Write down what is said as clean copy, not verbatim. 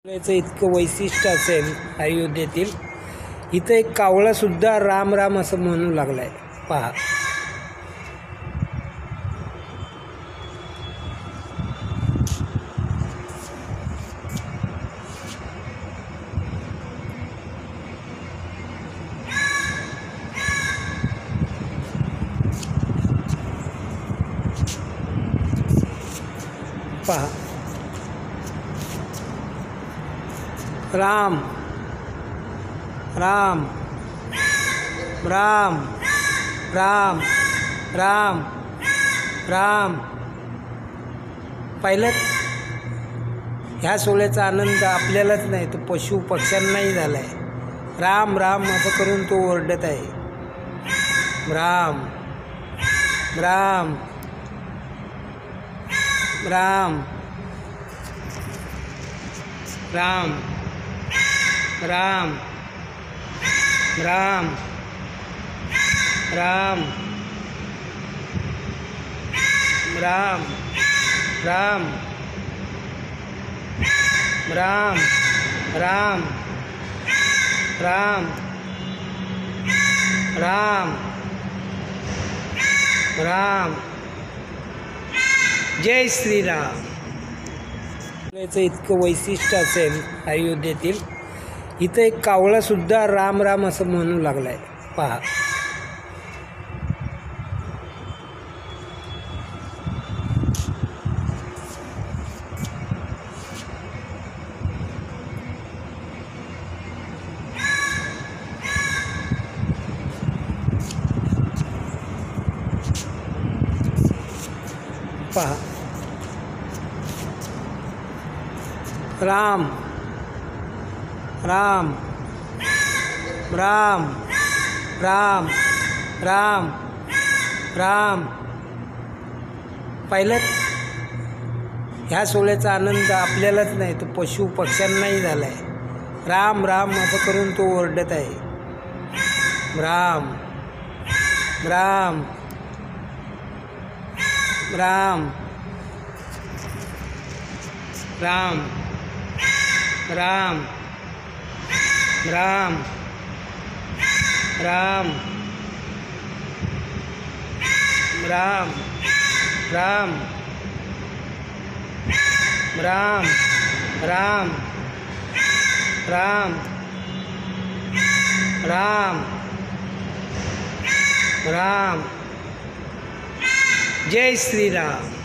याचं इतकं वैशिष्ट्य असेल अयोध्येतील, इथं एक कावळा सुद्धा राम राम असं म्हणू लागलाय. पहा, पहा. राम राम राम राम राम राम. पाहिलं, ह्या सोहळ्याचा आनंद आपल्यालाच नाही तर पशु पक्ष्यांनाही झाला आहे. राम राम असं करून तो ओरडत आहे. राम राम राम राम राम राम राम राम राम राम राम राम राम राम. जय श्रीराम. याचं इतकं वैशिष्ट्य असेल अयोध्येतील, इथं एक कावळा सुद्धा राम राम असं म्हणू लागलाय. पहा, पहा. राम राम राम राम राम राम. पाहिलं, ह्या सोहळ्याचा आनंद आपल्यालाच नाही तर पशु पक्ष्यांनाही झाला आहे. राम राम असं करून तो ओरडत आहे. राम राम राम राम राम राम राम राम राम राम राम राम राम राम. जय श्रीराम.